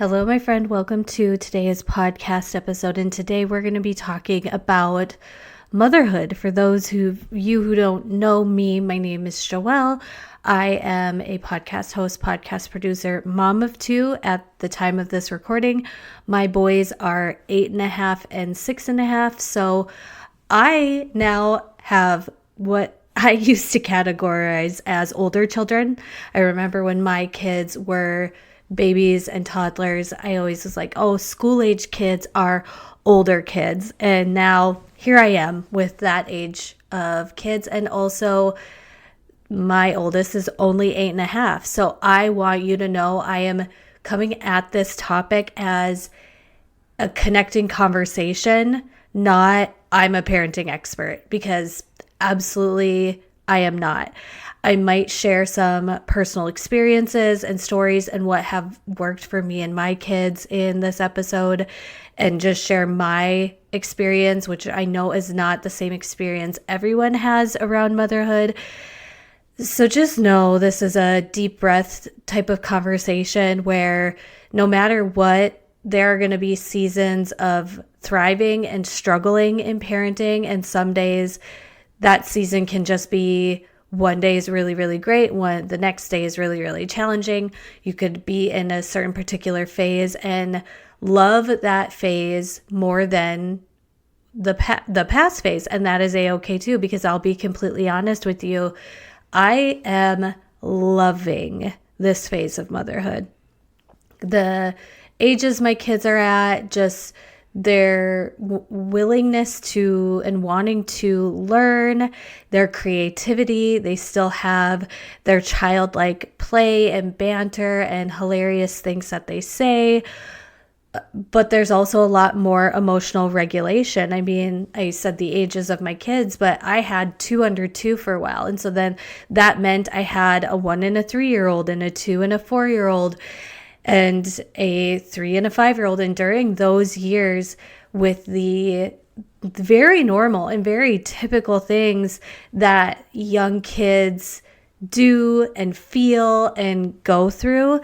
Hello, my friend. Welcome to today's podcast episode. And today we're going to be talking about motherhood. For those who don't know me, my name is Joelle. I am a podcast host, podcast producer, mom of two at the time of this recording. My boys are 8.5 and 6.5. So I now have what I used to categorize as older children. I remember when my kids were babies and toddlers, I always was like, oh, school-age kids are older kids. And now here I am with that age of kids. And also my oldest is only 8.5. So I want you to know I am coming at this topic as a connecting conversation, not I'm a parenting expert, because absolutely I am not. I might share some personal experiences and stories and what have worked for me and my kids in this episode, and just share my experience, which I know is not the same experience everyone has around motherhood. So just know this is a deep breath type of conversation where no matter what, there are going to be seasons of thriving and struggling in parenting, and some days that season can just be one day is really, really great. The next day is really, really challenging. You could be in a certain particular phase and love that phase more than the past phase. And that is a-okay too, because I'll be completely honest with you. I am loving this phase of motherhood. The ages my kids are at, just their willingness to and wanting to learn, their creativity. They still have their childlike play and banter and hilarious things that they say. But there's also a lot more emotional regulation. I mean, I said the ages of my kids, but I had 2 under 2 for a while. And so then that meant I had a 1 and a 3-year-old and a 2 and a 4-year-old and a 3 and a 5-year-old. And during those years, with the very normal and very typical things that young kids do and feel and go through,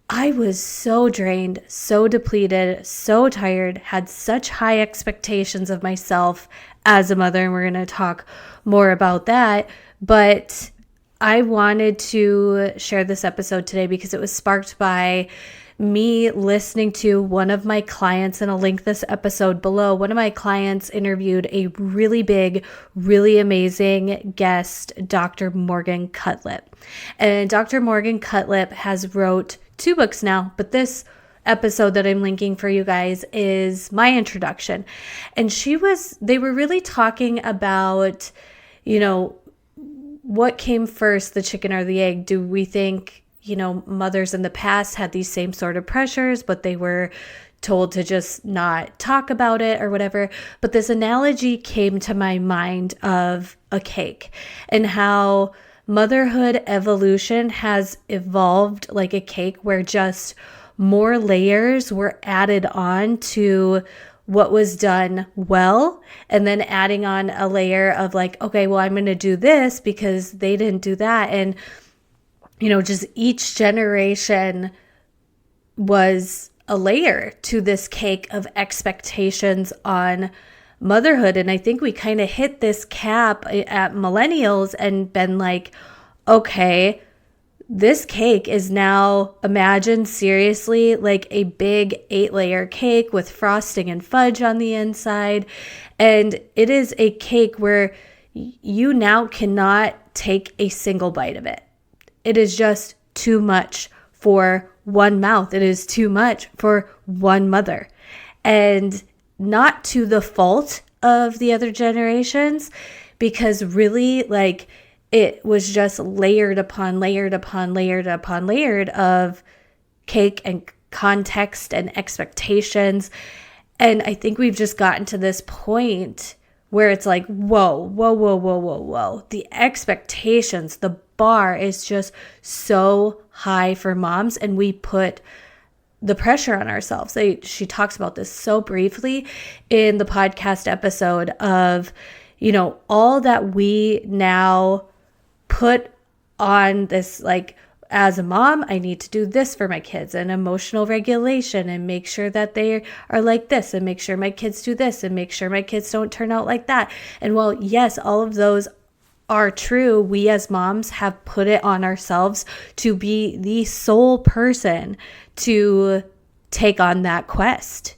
I was so drained, so depleted, so tired, had such high expectations of myself as a mother. And we're going to talk more about that. But I wanted to share this episode today because it was sparked by me listening to one of my clients, and I'll link this episode below. One of my clients interviewed a really big, really amazing guest, Dr. Morgan Cutlip. And Dr. Morgan Cutlip has wrote 2 books now, but this episode that I'm linking for you guys is my introduction. And they were really talking about, what came first, the chicken or the egg? Do we think, mothers in the past had these same sort of pressures, but they were told to just not talk about it or whatever? But this analogy came to my mind of a cake, and how motherhood evolution has evolved like a cake, where just more layers were added on to what was done well, and then adding on a layer of like, okay, well, I'm going to do this because they didn't do that. And, just each generation was a layer to this cake of expectations on motherhood. And I think we kind of hit this cap at millennials and been like, okay, this cake is now, imagine seriously, like a big 8-layer cake with frosting and fudge on the inside. And it is a cake where you now cannot take a single bite of it. It is just too much for one mouth. It is too much for one mother. And not to the fault of the other generations, because really, like, it was just layered upon layered upon layered upon layered of cake and context and expectations. And I think we've just gotten to this point where it's like, whoa. The expectations, the bar is just so high for moms, and we put the pressure on ourselves. She talks about this so briefly in the podcast episode of, all that we now put on this like as a mom, I need to do this for my kids, and emotional regulation, and make sure that they are like this, and make sure my kids do this, and make sure my kids don't turn out like that. And while, yes, all of those are true, we as moms have put it on ourselves to be the sole person to take on that quest.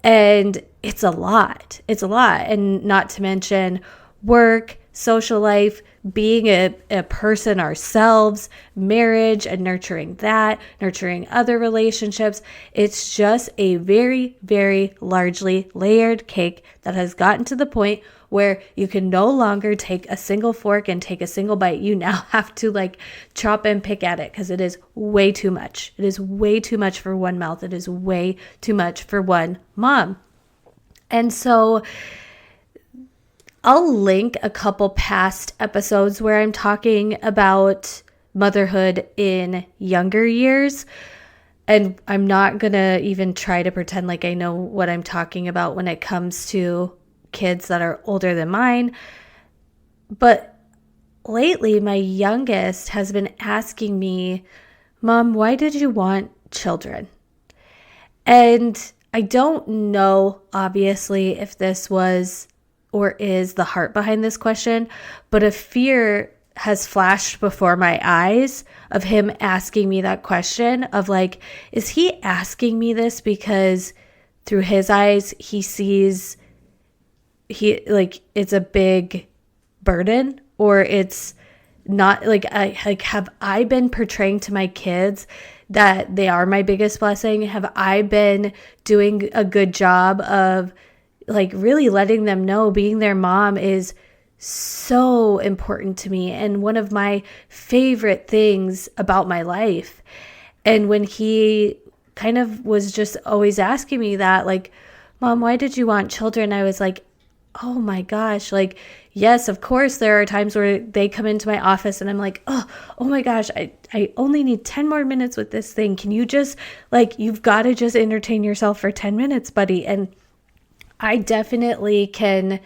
And it's a lot. It's a lot. And not to mention work, social life, being a person ourselves, marriage and nurturing that, nurturing other relationships. It's just a very, very largely layered cake that has gotten to the point where you can no longer take a single fork and take a single bite. You now have to like chop and pick at it because it is way too much. It is way too much for one mouth. It is way too much for one mom. And so I'll link a couple past episodes where I'm talking about motherhood in younger years. And I'm not going to even try to pretend like I know what I'm talking about when it comes to kids that are older than mine. But lately, my youngest has been asking me, Mom, why did you want children? And I don't know, obviously, if this was or is the heart behind this question, but a fear has flashed before my eyes of him asking me that question of like, is he asking me this because through his eyes, he sees it's a big burden, or it's not like have I been portraying to my kids that they are my biggest blessing? Have I been doing a good job of like really letting them know being their mom is so important to me and one of my favorite things about my life? And when he kind of was just always asking me that, like, Mom, why did you want children? I was like, oh my gosh, like, yes, of course, there are times where they come into my office and I'm like, oh my gosh, I only need 10 more minutes with this thing. Can you just, like, you've got to just entertain yourself for 10 minutes, buddy. And I definitely can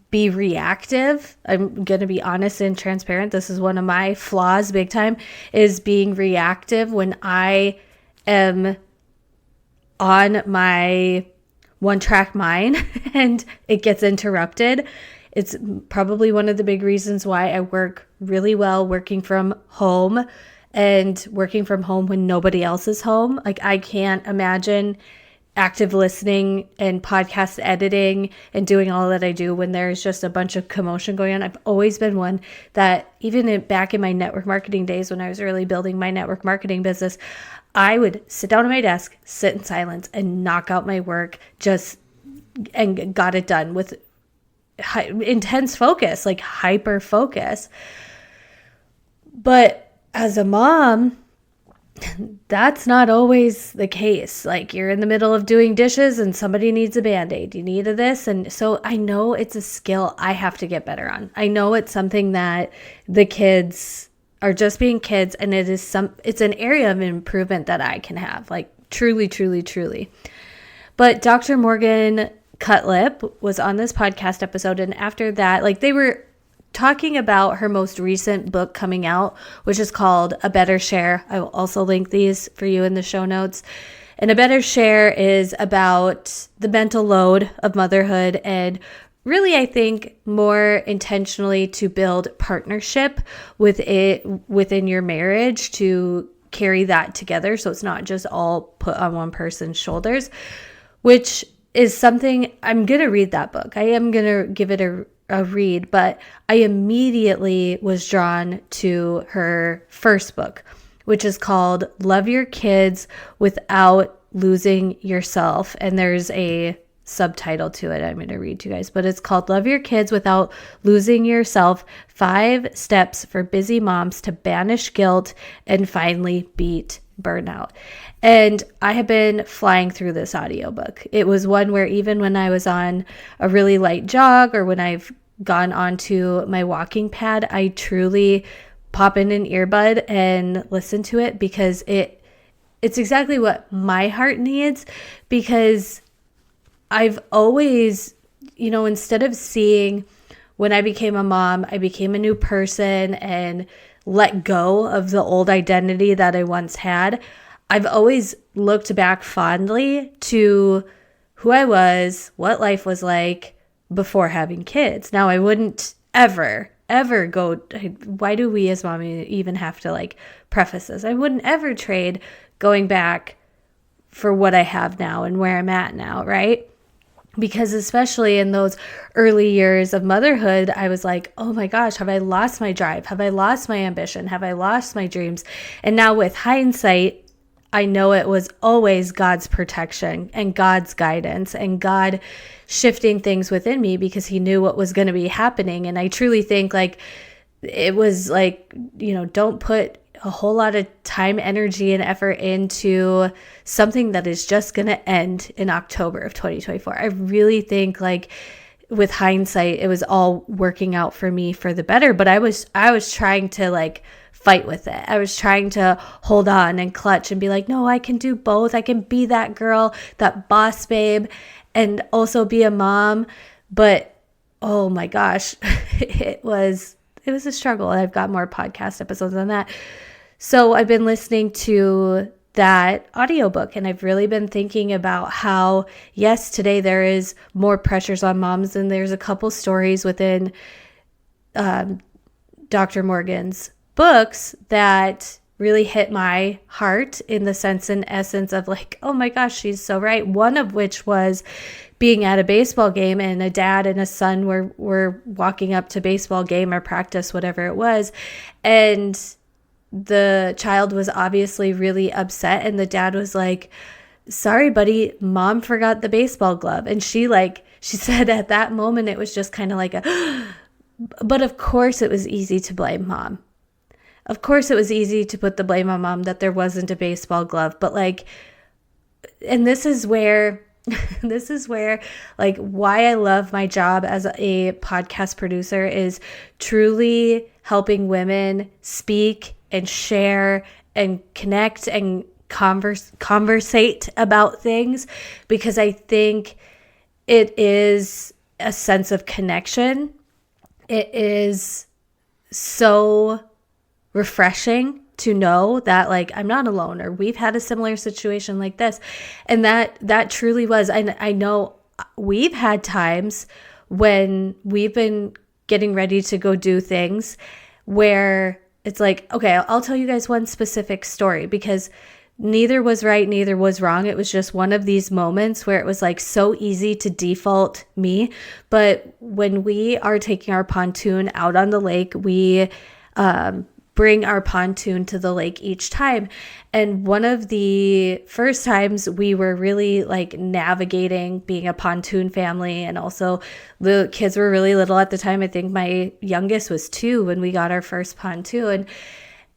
be reactive. I'm going to be honest and transparent. This is one of my flaws big time, is being reactive when I am on my one-track mind and it gets interrupted. It's probably one of the big reasons why I work really well working from home and working from home when nobody else is home. Like, I can't imagine active listening and podcast editing and doing all that I do when there's just a bunch of commotion going on. I've always been one that, even back in my network marketing days when I was really building my network marketing business, I would sit down at my desk, sit in silence, and knock out my work, and got it done with intense focus, like hyper focus. But as a mom, that's not always the case. Like, you're in the middle of doing dishes and somebody needs a Band-Aid. You need this. And so I know it's a skill I have to get better on. I know it's something that the kids are just being kids, and it's an area of improvement that I can have, like truly, truly, truly. But Dr. Morgan Cutlip was on this podcast episode, and after that, like, they were talking about her most recent book coming out, which is called A Better Share. I will also link these for you in the show notes. And A Better Share is about the mental load of motherhood, and really, I think, more intentionally to build partnership within your marriage to carry that together, so it's not just all put on one person's shoulders, which is something I'm going to read that book. I am going to give it a read, but I immediately was drawn to her first book, which is called Love Your Kids Without Losing Yourself. And there's a subtitle to it I'm going to read to you guys, but it's called Love Your Kids Without Losing Yourself: 5 Steps for Busy Moms to Banish Guilt and Finally Beat Burnout. And I have been flying through this audiobook. It was one where even when I was on a really light jog, or when I've gone onto my walking pad, I truly pop in an earbud and listen to it, because it's exactly what my heart needs. Because I've always, instead of seeing when I became a mom, I became a new person, and let go of the old identity that I once had, I've always looked back fondly to who I was, what life was like before having kids. Now, I wouldn't ever go, why do we as mommy even have to like preface this? I wouldn't ever trade going back for what I have now and where I'm at now, right? Because especially in those early years of motherhood, I was like, oh my gosh, have I lost my drive? Have I lost my ambition? Have I lost my dreams? And now with hindsight, I know it was always God's protection and God's guidance and God shifting things within me because he knew what was going to be happening. And I truly think like it was like, don't put a whole lot of time, energy, and effort into something that is just going to end in October of 2024. I really think like with hindsight, it was all working out for me for the better, but I was trying to like fight with it. I was trying to hold on and clutch and be like, no, I can do both. I can be that girl, that boss babe, and also be a mom. But oh my gosh, it was a struggle. I've got more podcast episodes on that. So I've been listening to that audiobook and I've really been thinking about how, yes, today there is more pressures on moms, and there's a couple stories within Dr. Morgan's books that really hit my heart in the sense and essence of like, oh my gosh, she's so right. One of which was being at a baseball game and a dad and a son were walking up to baseball game or practice, whatever it was. And the child was obviously really upset. And the dad was like, sorry, buddy, mom forgot the baseball glove. And she said at that moment, it was just kind of like but of course it was easy to blame mom. Of course it was easy to put the blame on mom that there wasn't a baseball glove, but like, and this is where like why I love my job as a podcast producer is truly helping women speak and share and connect and conversate about things, because I think it is a sense of connection. It is so refreshing to know that like I'm not alone, or we've had a similar situation like this. And that truly was, I know we've had times when we've been getting ready to go do things where it's like, okay, I'll tell you guys one specific story because neither was right, neither was wrong. It was just one of these moments where it was like so easy to default me. But when we are taking our pontoon out on the lake, we bring our pontoon to the lake each time. And one of the first times we were really like navigating being a pontoon family, and also the kids were really little at the time. I think my youngest was 2 when we got our first pontoon.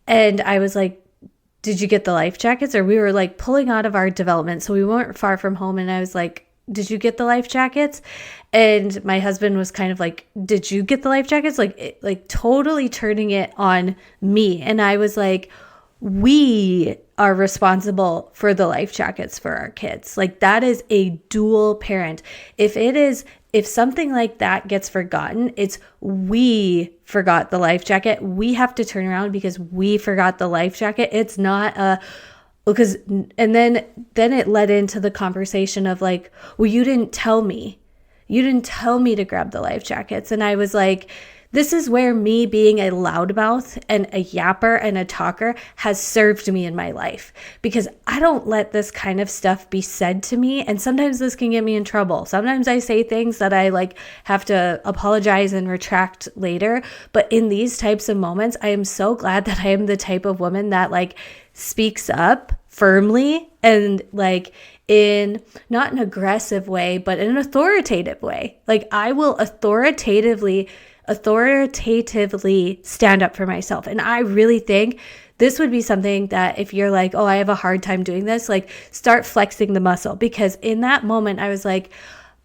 And I was like, did you get the life jackets? Or we were like pulling out of our development, so we weren't far from home. And I was like, did you get the life jackets? And my husband was kind of like, did you get the life jackets? Like totally turning it on me. And I was like, we are responsible for the life jackets for our kids. Like that is a dual parent. If something like that gets forgotten, it's we forgot the life jacket. We have to turn around because we forgot the life jacket. It's not because, and then it led into the conversation of like, well, you didn't tell me to grab the life jackets. And I was like, this is where me being a loudmouth and a yapper and a talker has served me in my life, because I don't let this kind of stuff be said to me. And sometimes this can get me in trouble. Sometimes I say things that I like have to apologize and retract later. But in these types of moments, I am so glad that I am the type of woman that like speaks up firmly and like in not an aggressive way, but in an authoritative way. Like I will authoritatively stand up for myself. And I really think this would be something that if you're like, oh, I have a hard time doing this, like start flexing the muscle. Because in that moment, I was like,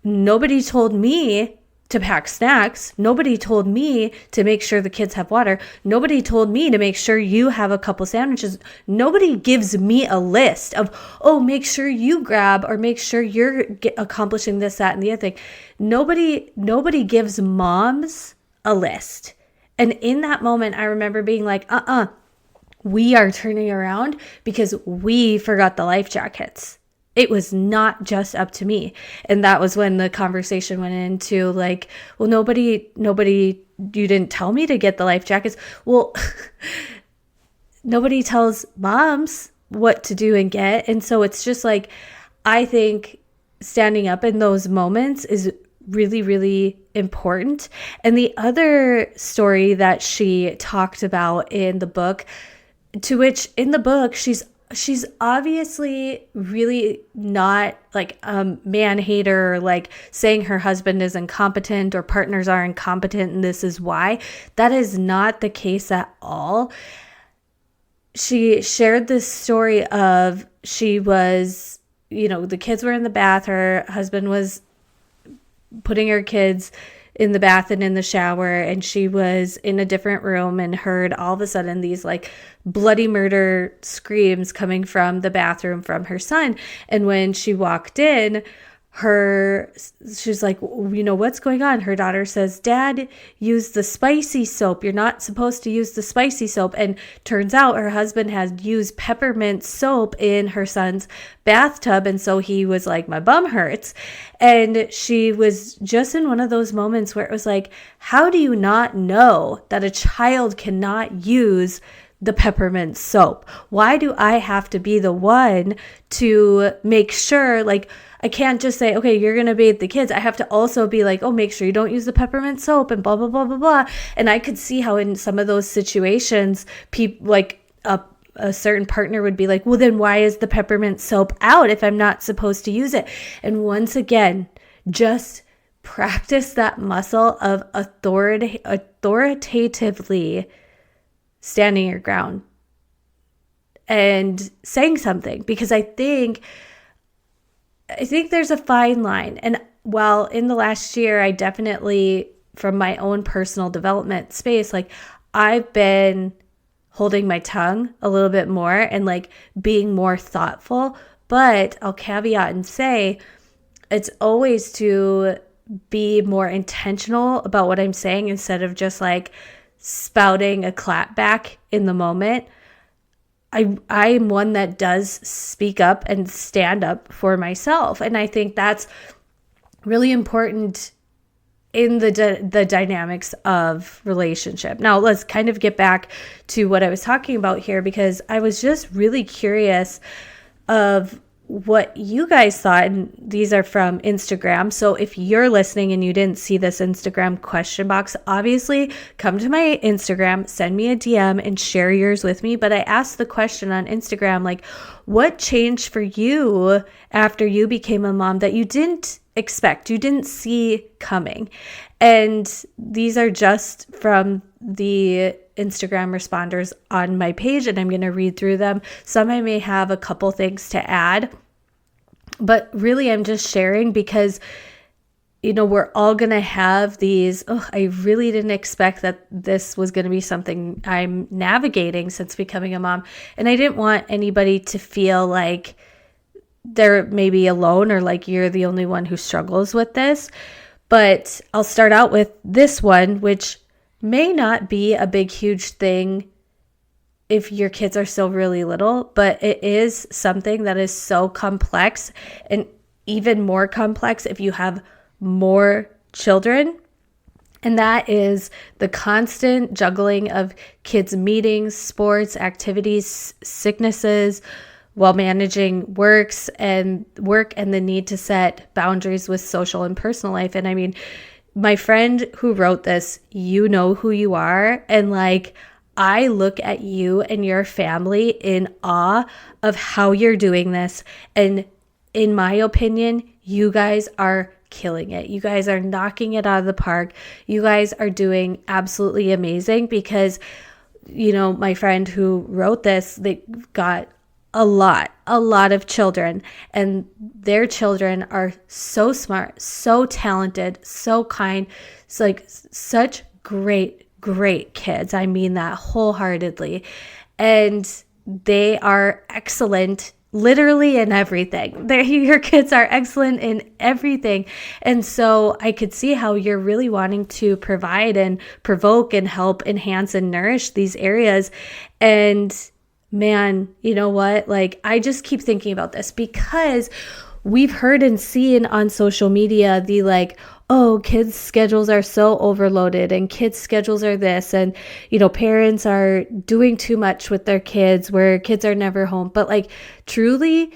nobody told me to pack snacks. Nobody told me to make sure the kids have water. Nobody told me to make sure you have a couple sandwiches. Nobody gives me a list of, oh, make sure you grab, or make sure you're accomplishing this, that, and the other thing. Nobody gives moms a list. And in that moment, I remember being like, we are turning around because we forgot the life jackets. It was not just up to me. And that was when the conversation went into like, well, nobody, you didn't tell me to get the life jackets. Well, nobody tells moms what to do and get. And so it's just like, I think standing up in those moments is really, really important. And the other story that she talked about in the book, to which in the book, she's obviously really not like a man hater, or like saying her husband is incompetent or partners are incompetent and this is why. That is not the case at all. She shared this story of she was, the kids were in the bath. Her husband was putting her kids in the bath and in the shower, and she was in a different room and heard all of a sudden these like bloody murder screams coming from the bathroom from her son. And when she walked in, she's like, what's going on? Her daughter says, Dad used the spicy soap. You're not supposed to use the spicy soap. And turns out her husband had used peppermint soap in her son's bathtub. And so he was like, my bum hurts. And she was just in one of those moments where it was like, how do you not know that a child cannot use the peppermint soap? Why do I have to be the one to make sure, like, I can't just say, okay, you're going to bathe the kids. I have to also be like, oh, make sure you don't use the peppermint soap and blah, blah, blah, blah, blah. And I could see how in some of those situations, people like a certain partner would be like, well, then why is the peppermint soap out if I'm not supposed to use it? And once again, just practice that muscle of authoritatively standing your ground and saying something, because I think there's a fine line. And while in the last year, I definitely, from my own personal development space, like I've been holding my tongue a little bit more and like being more thoughtful, but I'll caveat and say it's always to be more intentional about what I'm saying instead of just like spouting a clap back in the moment. I'm one that does speak up and stand up for myself. And I think that's really important in the dynamics of relationship. Now, let's kind of get back to what I was talking about here, because I was just really curious of what you guys thought, and these are from Instagram. So if you're listening and you didn't see this Instagram question box, obviously come to my Instagram, send me a DM and share yours with me. But I asked the question on Instagram, like, what changed for you after you became a mom that you didn't expect, you didn't see coming? And these are just from the Instagram responders on my page, and I'm going to read through them. Some I may have a couple things to add, but really I'm just sharing because, we're all going to have these, I really didn't expect that this was going to be something I'm navigating since becoming a mom. And I didn't want anybody to feel like they're maybe alone or like you're the only one who struggles with this. But I'll start out with this one, which may not be a big, huge thing if your kids are still really little, but it is something that is so complex, and even more complex if you have more children. And that is the constant juggling of kids' meetings, sports, activities, sicknesses, while managing work and the need to set boundaries with social and personal life. And I mean, my friend who wrote this, you know who you are. And like, I look at you and your family in awe of how you're doing this. And in my opinion, you guys are killing it. You guys are knocking it out of the park. You guys are doing absolutely amazing because, my friend who wrote this, they got a lot of children, and their children are so smart, so talented, so kind. It's like such great kids. I mean that wholeheartedly. And they are excellent literally in everything. Your kids are excellent in everything. And so I could see how you're really wanting to provide and provoke and help enhance and nourish these areas. And man, you know what? Like, I just keep thinking about this because we've heard and seen on social media the like, oh, kids' schedules are so overloaded and kids' schedules are this. And, parents are doing too much with their kids where kids are never home. But like, truly,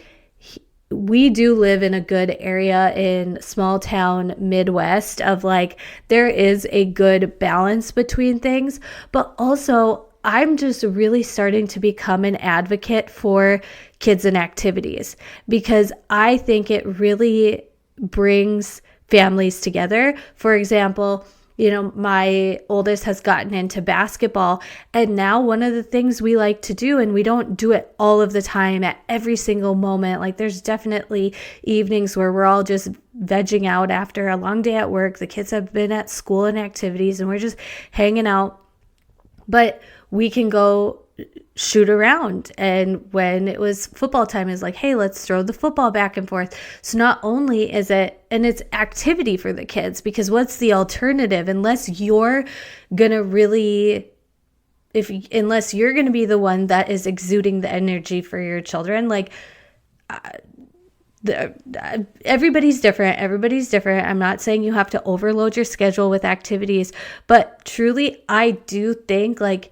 we do live in a good area in small town Midwest of like, there is a good balance between things. But also, I'm just really starting to become an advocate for kids and activities because I think it really brings families together. For example, my oldest has gotten into basketball, and now one of the things we like to do, and we don't do it all of the time at every single moment. Like, there's definitely evenings where we're all just vegging out after a long day at work. The kids have been at school and activities, and we're just hanging out. But we can go shoot around. And when it was football time, it's like, hey, let's throw the football back and forth. So not only is it, and it's activity for the kids, because what's the alternative? Unless you're going to really, unless you're going to be the one that is exuding the energy for your children, like, everybody's different. I'm not saying you have to overload your schedule with activities, but truly, I do think like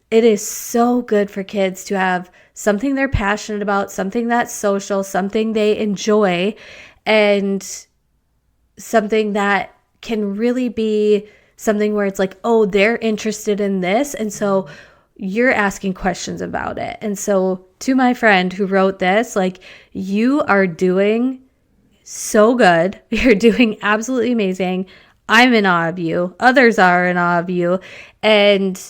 it is so good for kids to have something they're passionate about, something that's social, something they enjoy, and something that can really be something where it's like, oh, they're interested in this. And so you're asking questions about it. And so to my friend who wrote this, like, you are doing so good. You're doing absolutely amazing. I'm in awe of you. Others are in awe of you. And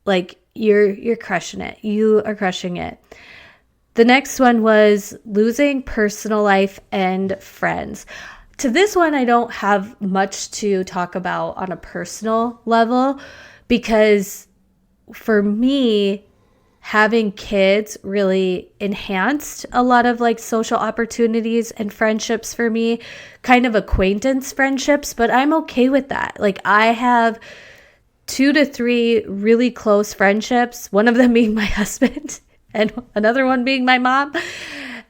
like, you're crushing it. You are crushing it. The next one was losing personal life and friends. To this one, I don't have much to talk about on a personal level because for me, having kids really enhanced a lot of like social opportunities and friendships for me, kind of acquaintance friendships, but I'm okay with that. Like, I have 2 to 3 really close friendships, one of them being my husband and another one being my mom.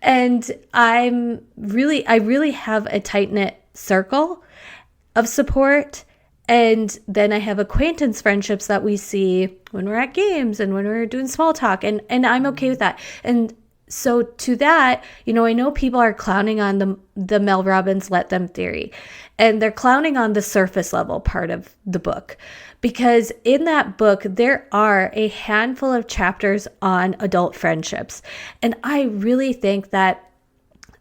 And I really have a tight-knit circle of support. And then I have acquaintance friendships that we see when we're at games and when we're doing small talk. And I'm okay with that. And so to that, I know people are clowning on the Mel Robbins Let Them theory. And they're clowning on the surface level part of the book. Because in that book, there are a handful of chapters on adult friendships. And I really think that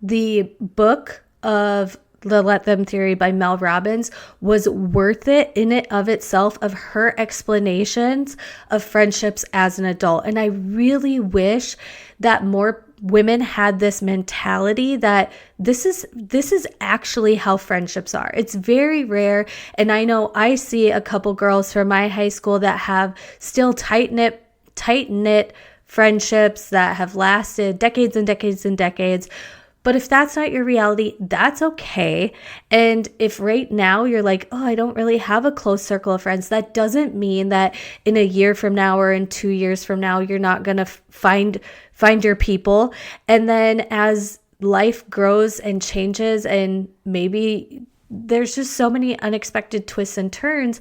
the book of the Let Them theory by Mel Robbins was worth it in it of itself, of her explanations of friendships as an adult. And I really wish that more women had this mentality that this is actually how friendships are. It's very rare. And I know I see a couple girls from my high school that have still tight-knit friendships that have lasted decades and decades and decades. But if that's not your reality, that's okay. And if right now you're like, oh, I don't really have a close circle of friends, that doesn't mean that in a year from now or in 2 years from now, you're not going to find your people. And then as life grows and changes, and maybe there's just so many unexpected twists and turns.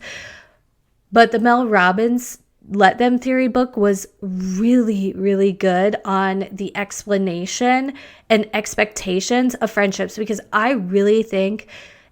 But the Mel Robbins Let Them theory book was really, really good on the explanation and expectations of friendships, because I really think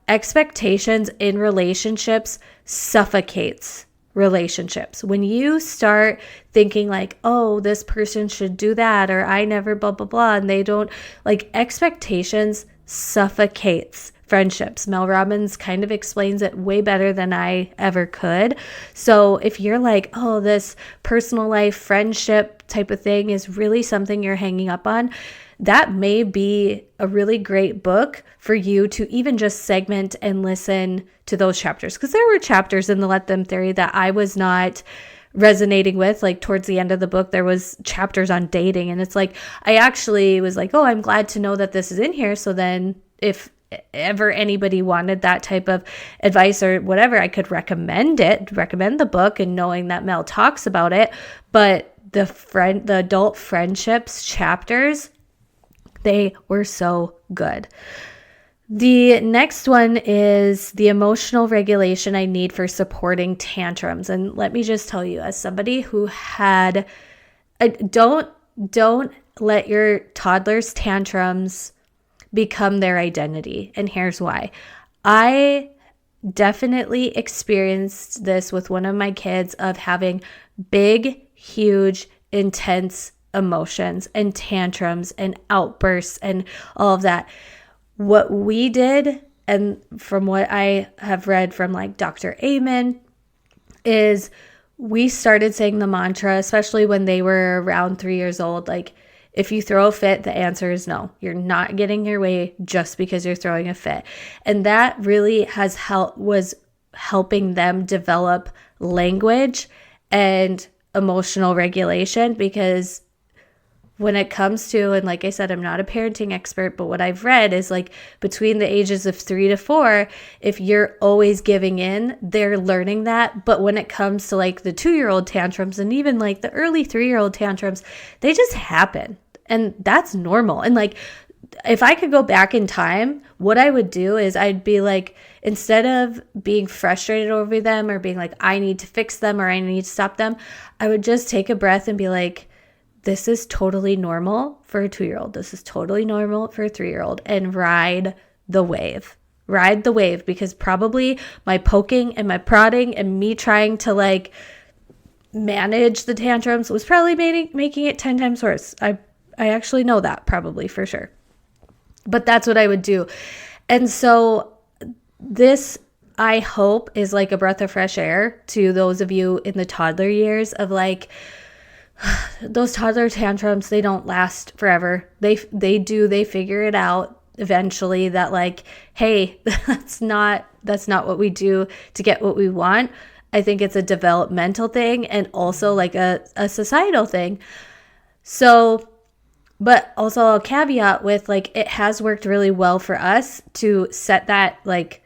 expectations in relationships suffocates relationships. When you start thinking like, oh, this person should do that, or I never blah, blah, blah, and they don't, like, expectations suffocates friendships. Mel Robbins kind of explains it way better than I ever could. So if you're like, oh, this personal life friendship type of thing is really something you're hanging up on, that may be a really great book for you to even just segment and listen to those chapters. Because there were chapters in the Let Them theory that I was not resonating with. Like towards the end of the book, there was chapters on dating, and it's like, I actually was like, oh, I'm glad to know that this is in here. So then if ever anybody wanted that type of advice or whatever, I could recommend the book, and knowing that Mel talks about it. But the adult friendships chapters, they were so good. The next one is the emotional regulation I need for supporting tantrums. And let me just tell you, as somebody who had, don't let your toddler's tantrums become their identity. And here's why. I definitely experienced this with one of my kids, of having big, huge, intense emotions and tantrums and outbursts and all of that. What we did, and from what I have read from like Dr. Amen, is we started saying the mantra, especially when they were around 3 years old, like, if you throw a fit, the answer is no. You're not getting your way just because you're throwing a fit. And that really was helping them develop language and emotional regulation, because when it comes to, and like I said, I'm not a parenting expert, but what I've read is like between the ages of 3 to 4, if you're always giving in, they're learning that. But when it comes to like the 2-year-old tantrums and even like the early 3-year-old tantrums, they just happen. And that's normal. And like, if I could go back in time, what I would do is I'd be like, instead of being frustrated over them or being like, I need to fix them or I need to stop them, I would just take a breath and be like, this is totally normal for a 2-year-old. This is totally normal for a 3-year-old, and ride the wave. Ride the wave, because probably my poking and my prodding and me trying to like manage the tantrums was probably making it 10 times worse. I actually know that probably for sure. But that's what I would do. And so this, I hope, is like a breath of fresh air to those of you in the toddler years, of like, those toddler tantrums, they don't last forever. They figure it out eventually that like, hey, that's not what we do to get what we want. I think it's a developmental thing and also like a societal thing. So, but also I'll caveat with like, it has worked really well for us to set that like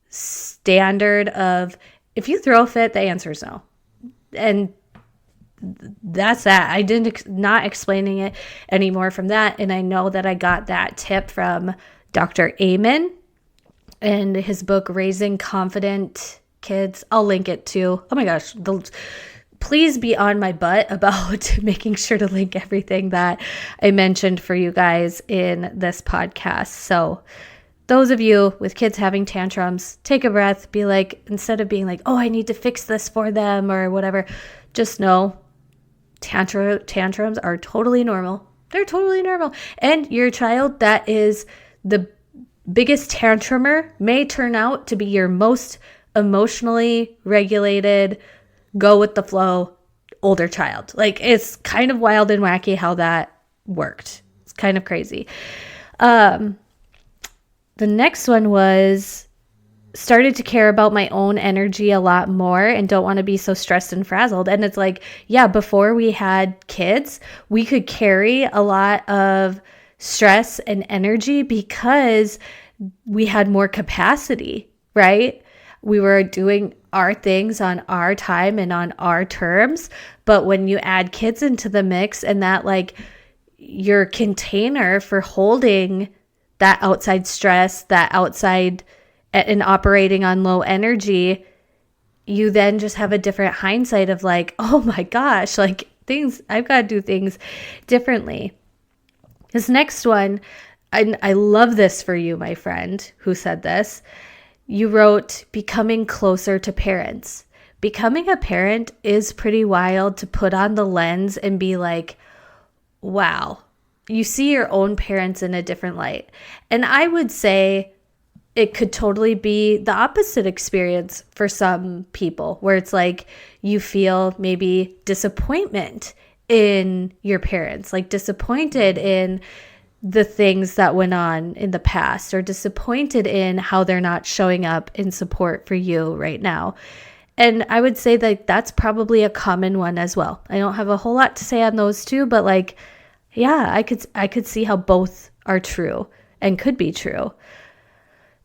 standard of, if you throw a fit, the answer is no. And that's that. I not explaining it anymore from that. And I know that I got that tip from Dr. Amen and his book, Raising Confident Kids. I'll link it too. Oh my gosh. Please be on my butt about making sure to link everything that I mentioned for you guys in this podcast. So those of you with kids having tantrums, take a breath, be like, instead of being like, oh, I need to fix this for them or whatever, just know tantrums are totally normal. They're totally normal. And your child that is the biggest tantrumer may turn out to be your most emotionally regulated, go with the flow older child. Like, it's kind of wild and wacky how that worked. It's kind of crazy. The next one was started to care about my own energy a lot more and don't want to be so stressed and frazzled. And it's like, yeah, before we had kids, we could carry a lot of stress and energy because we had more capacity, right? We were doing our things on our time and on our terms. But when you add kids into the mix, and that like your container for holding that outside stress, that outside and operating on low energy, you then just have a different hindsight of like, oh my gosh, like I've got to do things differently. This next one, I love this for you, my friend, who said this. You wrote, becoming closer to parents. Becoming a parent is pretty wild to put on the lens and be like, wow, you see your own parents in a different light. And I would say it could totally be the opposite experience for some people, where it's like you feel maybe disappointment in your parents, like disappointed in the things that went on in the past, or disappointed in how they're not showing up in support for you right now. And I would say that that's probably a common one as well. I don't have a whole lot to say on those two, but like, yeah, I could see how both are true and could be true.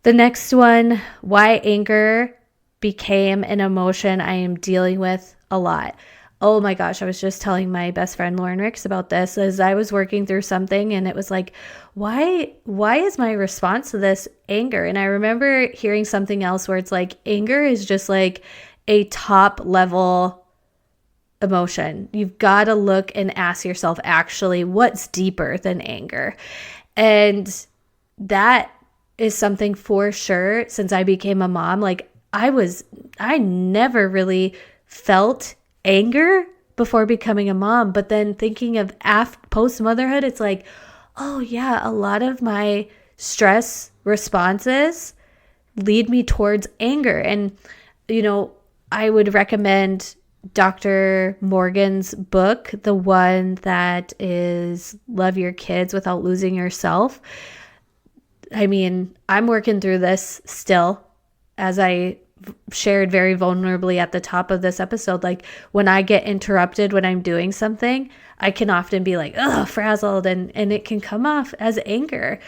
The next one, why anger became an emotion I am dealing with a lot. Oh my gosh, I was just telling my best friend Lauren Ricks about this as I was working through something, and it was like, why is my response to this anger? And I remember hearing something else where it's like anger is just like a top level emotion. You've got to look and ask yourself actually what's deeper than anger. And that is something for sure since I became a mom. Like I never really felt anger before becoming a mom, but then thinking of post motherhood, it's like, oh yeah, a lot of my stress responses lead me towards anger. And I would recommend Dr. Morgan's book, the one that is Love Your Kids Without Losing Yourself. I mean, I'm working through this still, as I shared very vulnerably at the top of this episode. Like when I get interrupted when I'm doing something, I can often be like, frazzled, and it can come off as anger.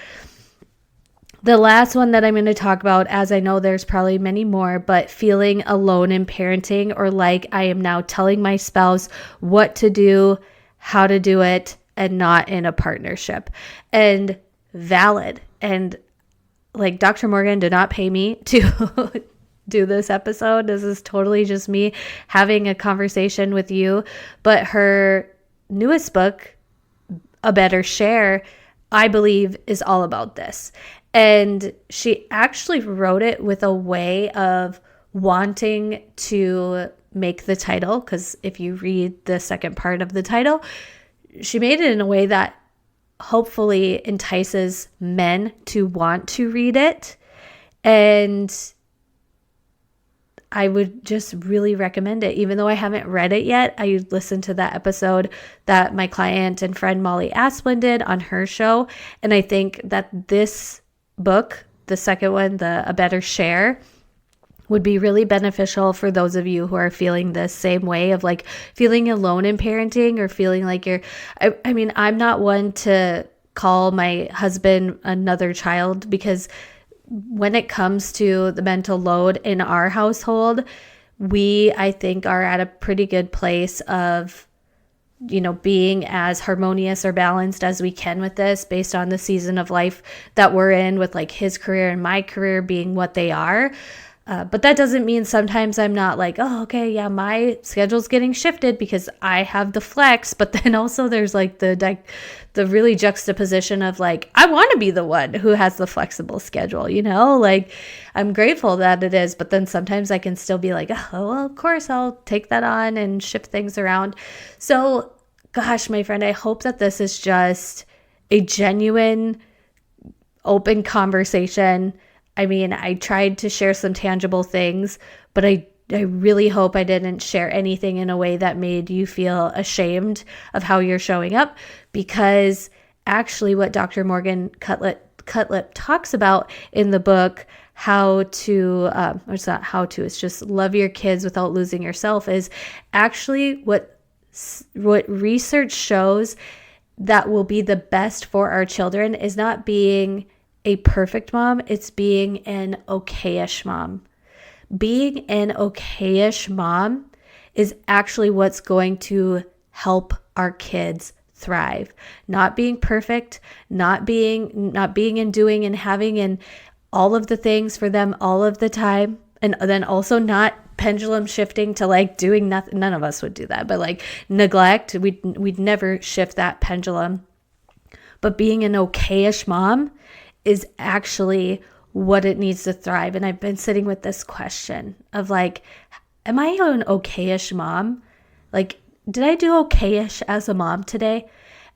The last one that I'm going to talk about, as I know there's probably many more, but feeling alone in parenting, or like I am now telling my spouse what to do, how to do it, and not in a partnership. And valid. And like Dr. Morgan did not pay me to do this episode. This is totally just me having a conversation with you. But her newest book, A Better Share, I believe is all about this. And she actually wrote it with a way of wanting to make the title, because if you read the second part of the title, she made it in a way that hopefully entices men to want to read it. And I would just really recommend it. Even though I haven't read it yet, I listened to that episode that my client and friend Molly Asplin did on her show. And I think that this book, the second one, A Better Share, would be really beneficial for those of you who are feeling the same way of like feeling alone in parenting, or feeling like I mean, I'm not one to call my husband another child, because when it comes to the mental load in our household, we, I think, are at a pretty good place of, being as harmonious or balanced as we can with this, based on the season of life that we're in, with like his career and my career being what they are. But that doesn't mean sometimes I'm not like, oh, okay, yeah, my schedule's getting shifted because I have the flex. But then also there's like the really juxtaposition of like, I want to be the one who has the flexible schedule, like I'm grateful that it is. But then sometimes I can still be like, oh, well, of course I'll take that on and shift things around. So gosh, my friend, I hope that this is just a genuine, open conversation. I mean, I tried to share some tangible things, but I really hope I didn't share anything in a way that made you feel ashamed of how you're showing up, because actually what Dr. Morgan Cutlip talks about in the book, it's just Love Your Kids Without Losing Yourself, is actually what research shows that will be the best for our children is not being a perfect mom, it's being an okayish mom. Being an okayish mom is actually what's going to help our kids thrive. Not being perfect, not being and doing and having and all of the things for them all of the time, and then also not pendulum shifting to like doing nothing. None of us would do that, but like neglect, we'd never shift that pendulum. But being an okayish mom is actually what it needs to thrive. And I've been sitting with this question of like, am I an okayish mom? Like, did I do okayish as a mom today?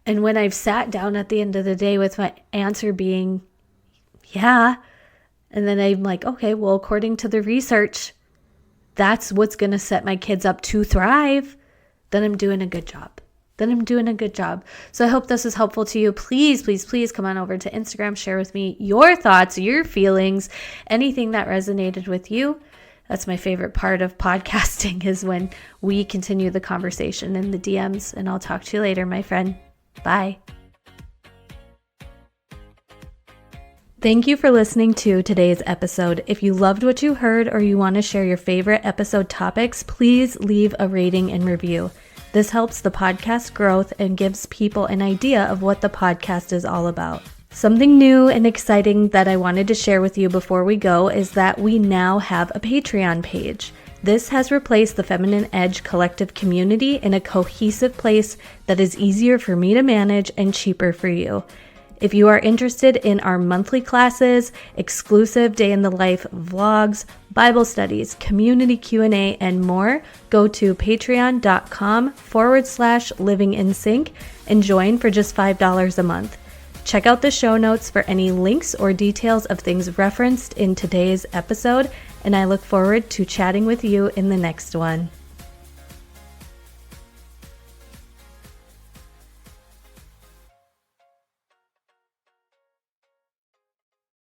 And when I've sat down at the end of the day with my answer being, yeah, and then I'm like, okay, well, according to the research, that's what's going to set my kids up to thrive, then I'm doing a good job. So I hope this is helpful to you. Please, please, please come on over to Instagram, share with me your thoughts, your feelings, anything that resonated with you. That's my favorite part of podcasting, is when we continue the conversation in the DMs. And I'll talk to you later, my friend. Bye. Thank you for listening to today's episode. If you loved what you heard or you want to share your favorite episode topics, please leave a rating and review. This helps the podcast growth and gives people an idea of what the podcast is all about. Something new and exciting that I wanted to share with you before we go is that we now have a Patreon page. This has replaced the Feminine Edge collective community in a cohesive place that is easier for me to manage and cheaper for you. If you are interested in our monthly classes, exclusive day in the life vlogs, Bible studies, community Q&A, and more, go to patreon.com/livingInSync and join for just $5 a month. Check out the show notes for any links or details of things referenced in today's episode, and I look forward to chatting with you in the next one.